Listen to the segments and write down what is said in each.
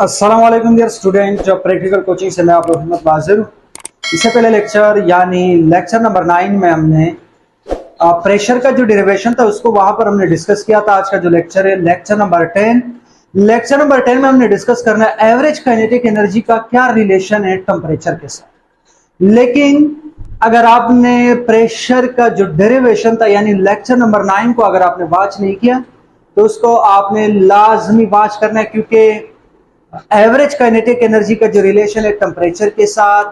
अस्सलाम वालेकुम dear student. जो प्रैक्टिकल कोचिंग से मैं आप मोहम्मद बाजिर हूँ। इससे पहले लेक्चर नंबर 9 में हमने प्रेशर का जो डेरिवेशन था उसको वहां पर हमने डिस्कस किया था। आज का जो लेक्चर है लेक्चर नंबर 10। लेक्चर नंबर 10 में हमने डिस्कस करना है एवरेज काइनेटिक एनर्जी का क्या रिलेशन है टेम्परेचर के साथ। लेकिन अगर आपने प्रेशर का जो डेरिवेशन था यानी लेक्चर नंबर 9 को अगर आपने वॉच नहीं किया तो उसको आपने लाजमी वॉच करना है, क्योंकि एवरेज काइनेटिक एनर्जी का जो रिलेशन है टेम्परेचर के साथ,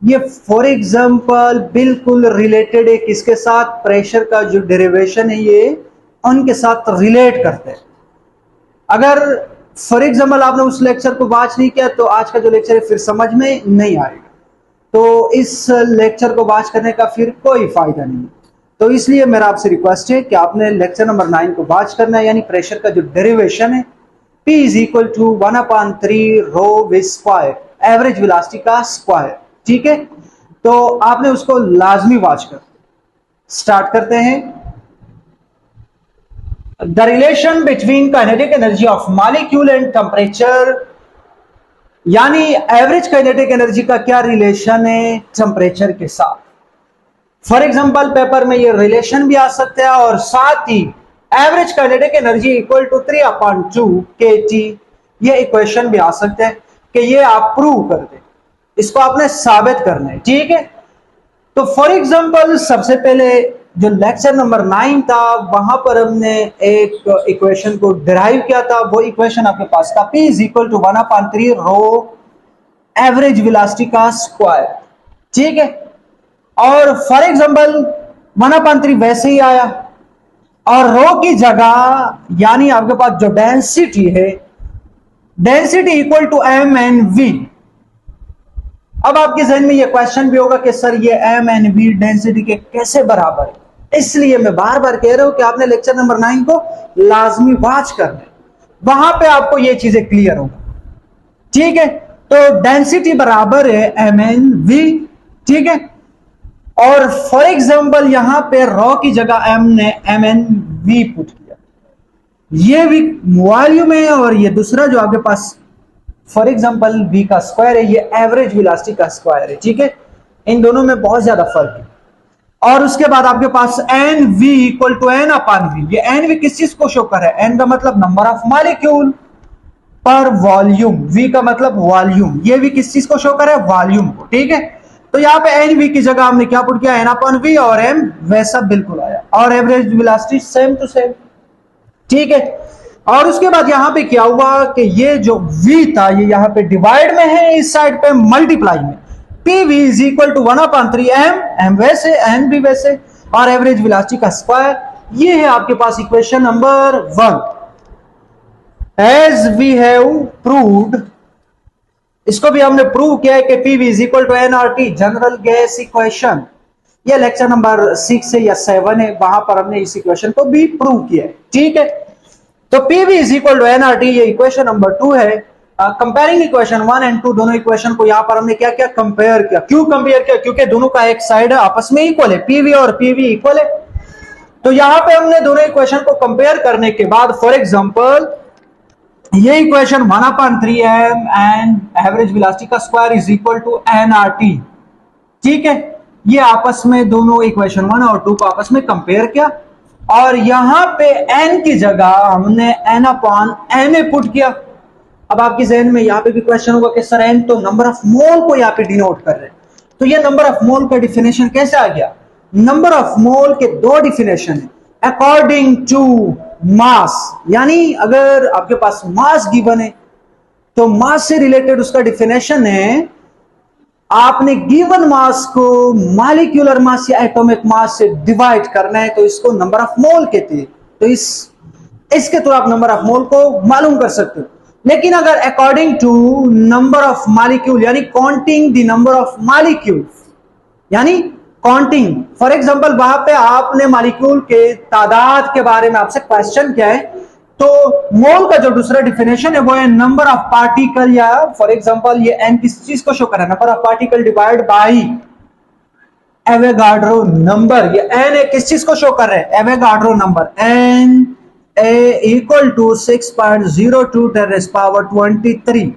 ये फॉर एग्जांपल बिल्कुल रिलेटेड है किसके साथ, प्रेशर का जो डेरिवेशन है ये उनके साथ रिलेट करते हैं। अगर फॉर एग्जांपल आपने उस लेक्चर को वॉच नहीं किया तो आज का जो लेक्चर है फिर समझ में नहीं आएगा, तो इस लेक्चर को वॉच करने का फिर कोई फायदा नहीं। तो इसलिए मेरा आपसे रिक्वेस्ट है कि आपने लेक्चर नंबर 9 को वॉच करना है, यानी प्रेशर का जो डेरिवेशन है P is equal to 1/3 rho v square, average velocity का स्क्वायर। ठीक है, तो आपने उसको लाजमी वॉच कर। स्टार्ट करते हैं। The relation between kinetic energy of molecule and temperature, यानी एवरेज काइनेटिक एनर्जी का क्या रिलेशन है टेम्परेचर के साथ। फॉर एग्जांपल पेपर में ये रिलेशन भी आ सकता है और साथ ही average kinetic energy equal to 3/2 kT, ये इक्वेशन भी आ सकते हैं कि ये आप प्रूव कर दें, इसको आपने साबित करना है। ठीक है, तो फॉर एग्जांपल सबसे पहले जो लेक्चर नंबर 9 था वहां पर हमने एक इक्वेशन को डिराइव किया था। वो इक्वेशन आपके पास था P is equal to 1/3 rho average velocity का स्क्वायर। ठीक है, और फॉर एग्जांपल 1/3 वैसे ही आया और रो की जगह यानी आपके पास जो डेंसिटी है, density equal to M N V. अब आपके जहन में ये क्वेश्चन भी होगा कि सर ये एम एन वी डेंसिटी के कैसे बराबर है, इसलिए मैं बार बार कह रहा हूं कि आपने लेक्चर नंबर 9 को लाजमी वॉच करना है, वहां पे आपको ये चीजें क्लियर होगा। ठीक है, तो डेंसिटी बराबर है एम एन वी। ठीक है, और फॉर एग्जांपल यहां पे रॉ की जगह एम ने एम एन वी पुट किया, ये भी वॉल्यूम है और ये दूसरा जो आपके पास फॉर एग्जांपल वी का स्क्वायर है, ये एवरेज वेलोसिटी का स्क्वायर है। ठीक है, इन दोनों में बहुत ज्यादा फर्क है। और उसके बाद आपके पास N V equal to N upon V. ये एन वी किस चीज को शो कर है, एन का मतलब नंबर ऑफ मॉलिक्यूल पर वॉल्यूम, वी का मतलब वॉल्यूम, ये भी किस चीज को शो कर है, वॉल्यूम को। ठीक है, तो यहाँ पे एन वी की जगह हमने क्या पुट किया, एन अपॉन वी, और एम वैसा बिल्कुल आया, और average velocity same to same. ठीक है, और उसके बाद यहां पे क्या हुआ कि ये जो v था ये यहां पे डिवाइड में है, इस साइड पे मल्टीप्लाई में। pv is equal to 1/3 M वैसे, एन भी वैसे, और एवरेज वेलोसिटी का स्क्वायर। ये है आपके पास equation number 1। As we have proved, इसको भी हमने प्रूव किया है कि pv is equal to nRT, general gas equation. ये लेक्चर नंबर 6 है या 7 है, वहां पर हमने इस इक्वेशन को भी प्रूव किया है। ठीक है, तो pv is equal to nRT, ये इक्वेशन नंबर 2 है। कंपेयरिंग इक्वेशन 1 एंड 2, दोनों इक्वेशन को यहां पर हमने क्या किया, कंपेयर किया। क्यों कंपेयर किया, क्योंकि दोनों का एक साइड आपस में इक्वल है, pv और pv इक्वल है। तो यहां पे हमने दोनों इक्वेशन को कंपेयर करने के बाद फॉर एग्जांपल ये equation 1/3 M and average velocity का square is equal to nRT। ठीक है, ये आपस में दोनों इक्वेशन 1 और 2 को आपस में कंपेयर किया, और यहां पे n की जगह हमने n अपॉन na पुट किया। अब आपके जहन में यहां पे भी क्वेश्चन होगा कि सर n तो नंबर ऑफ मोल को यहां पे डिनोट कर रहे हैं, तो ये नंबर ऑफ मोल का डिफिनेशन कैसे आ गया। नंबर ऑफ मोल के दो डिफिनेशन है, अकॉर्डिंग टू मास, यानी अगर आपके पास मास गिवन है तो मास से रिलेटेड उसका डिफिनेशन है, आपने गिवन मास को मॉलिक्यूलर मास या एटॉमिक मास से डिवाइड करना है, तो इसको नंबर ऑफ मोल कहते हैं। तो इसके थ्रू आप नंबर ऑफ मोल को मालूम कर सकते हो। लेकिन अगर according to number of molecule, यानी counting the number of molecule, यानी काउंटिंग, फॉर एग्जांपल वहां पे आपने मॉलिक्यूल के तादाद के बारे में आपसे क्वेश्चन किया है, तो मोल का जो दूसरा डिफिनेशन है वो है नंबर ऑफ पार्टिकल, या फॉर एग्जांपल ये n किस चीज को शो कर रहा है, number of particle divide by Avogadro number. ये n है किस चीज को शो कर रहा है, Avogadro number. n a equal to 6.02 × 10⁻23,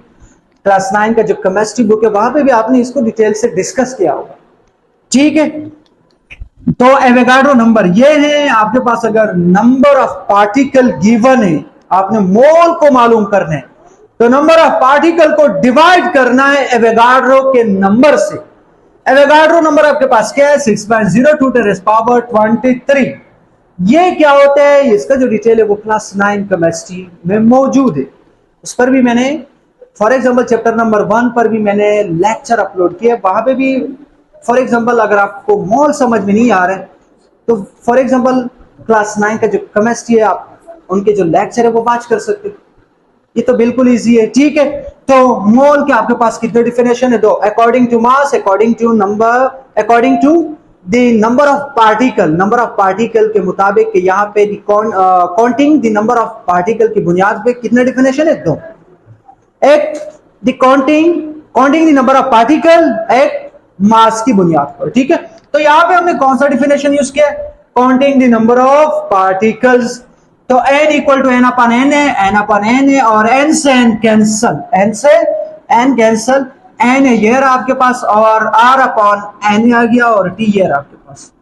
class 9 का जो केमिस्ट्री बुक है वहां पे भी आपने इसको डिटेल से डिस्कस किया होगा। ठीक है, तो एवोगाड्रो नंबर ये है आपके पास। अगर नंबर ऑफ पार्टिकल गिवन है, आपने मोल को मालूम करना है, तो नंबर ऑफ पार्टिकल को डिवाइड करना है एवोगाड्रो के नंबर से। एवोगाड्रो नंबर आपके पास क्या है? 6.02 × 10⁻23। ये क्या होता है? इसका जो डिटेल है वो क्लास 9 केमिस्ट्री में मौजूद है। उस पर भी मैंने फॉर एग्जांपल चैप्टर नंबर 1 पर भी मैंने लेक्चर अपलोड किया। वहां पे भी फॉर एग्जांपल अगर आपको मोल समझ में नहीं आ रहा है तो फॉर एग्जांपल क्लास 9 का जो केमिस्ट्री है आप उनके जो लेक्चर है वो वॉच कर सकते हो। ये तो बिल्कुल इजी है। ठीक है, तो मोल के आपके पास कितने डिफिनेशन है? दो। According to mass, according to number, according to the number of particle. Number of particle के मुताबिक यहाँ पे counting the number of particle की बुनियाद पे कितने डिफिनेशन है? दो। एक the counting the number of particle, एक मास की बुनियाद पर। ठीक है, तो यहाँ पे हमने कौन सा डिफिनेशन यूज किया? Counting the number of particles. तो n इक्वल टू n अपन n है, n अपन n है, और n से n कैंसल, n से n कैंसल, n है ये आपके पास, और r अपन n आ गया, और t ये आपके पास,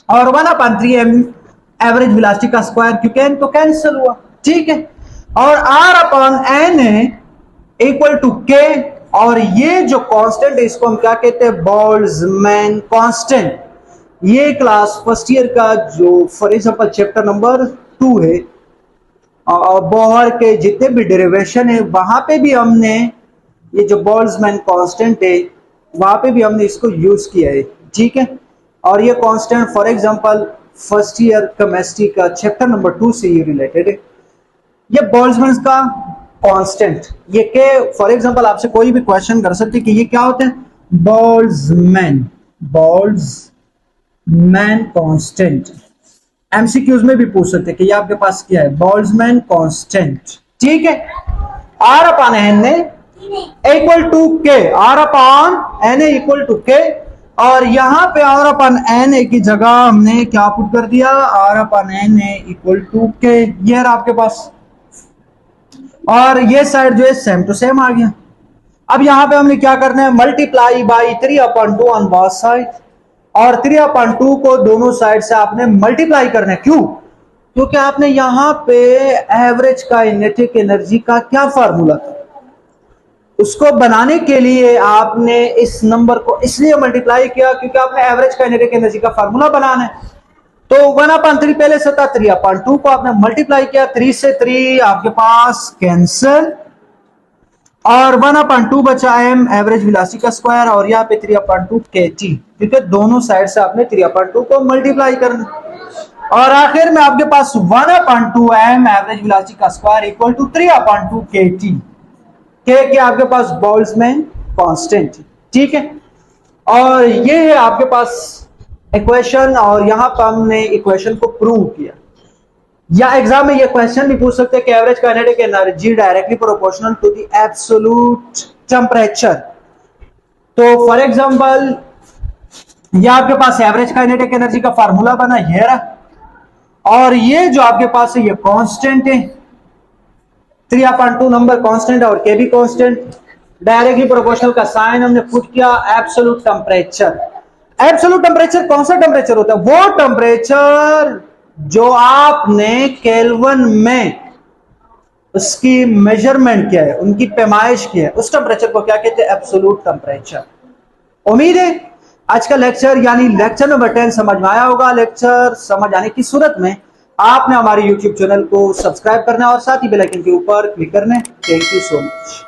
और 1/3m एवरेज वेलोसिटी का स्क्वायर, क्योंकि n तो कैंसल हुआ। ठीक है, और r अपन n है इक्वल टू k, और ये जो कांस्टेंट है इसको हम क्या कहते हैं? Boltzmann constant. ये क्लास फर्स्ट ईयर का जो फॉर एग्जांपल चैप्टर नंबर 2 है, बोहर के जितने भी डेरिवेशन है वहां पे भी हमने ये जो बोल्ट्जमैन कांस्टेंट है वहां पे भी हमने इसको यूज किया है। ठीक है, और ये constant for example first year chemistry का चैप्टर नंबर 2 से ये रिलेटेड है। ये बोल्ट्जमैन का कांस्टेंट, ये के फॉर एग्जांपल आपसे कोई भी क्वेश्चन कर सकते कि ये क्या होता है? Boltzmann constant. एमसीक्यूज में भी पूछ सकते कि ये आपके पास क्या है? Boltzmann constant. ठीक है, r अपन n equal to k, r अपन n इक्वल टू के, और यहां पे r अपन n की जगह हमने क्या पुट कर दिया? r अपन n इक्वल टू के, ये आपके पास, और ये साइड जो है सेम टू सेम आ गया। अब यहां पे हमने क्या करना है? Multiply by 3/2 on both side, और 3/2 को दोनों साइड से आपने मल्टीप्लाई करना है। क्यों? क्योंकि आपने यहां पे एवरेज काइनेटिक एनर्जी का क्या फार्मूला था, उसको बनाने के लिए आपने इस नंबर को इसलिए मल्टीप्लाई किया क्योंकि आपने एवरेज काइनेटिक एनर्जी का फार्मूला बनाना है। तो 1/3 पहले से था, 3/2 को आपने मल्टीप्लाई किया, 3 से 3 आपके पास कैंसल, और 1/2 बचा m एवरेज वेलोसिटी का स्क्वायर, और यहाँ पे 3/2 kT, क्योंकि दोनों साइड से आपने 3/2 को मल्टीप्लाई करना, और आखिर में आपके पास 1/2 m एवरेज वेलोसिटी का स्क्वायर इक्वल टू 3/2 kT। के आपके पास बोल्ट्जमैन कांस्टेंट। ठीक है, और ये है आपके पास इक्वेशन, और यहां पर हमने इक्वेशन को प्रूव किया। या एग्जाम में ये क्वेश्चन भी पूछ सकते हैं कि average kinetic energy directly proportional to the absolute temperature. तो फॉर एग्जांपल ये आपके पास एवरेज काइनेटिक एनर्जी का फार्मूला बना, ये रहा, और ये जो आपके पास है ये कांस्टेंट है, 3/2 नंबर कांस्टेंट और के भी कांस्टेंट, डायरेक्टली प्रोपोर्शनल का साइन हमने पुट किया, एब्सोल्यूट टेम्परेचर। एब्सोल्यूट टेम्परेचर कौन सा टेम्परेचर होता है? वो टेम्परेचर जो आपने केल्विन में उसकी मेजरमेंट किया है, उनकी पैमाइश की है, उस टेम्परेचर को क्या कहते हैं? Absolute temperature. उम्मीद है आज का लेक्चर यानी लेक्चर नंबर 10 समझ में आया होगा। लेक्चर समझ आने की सूरत में आपने हमारे YouTube चैनल को सब्सक्राइब करना है और साथ ही बेल आइकन के ऊपर क्लिक करना है। Thank you so much.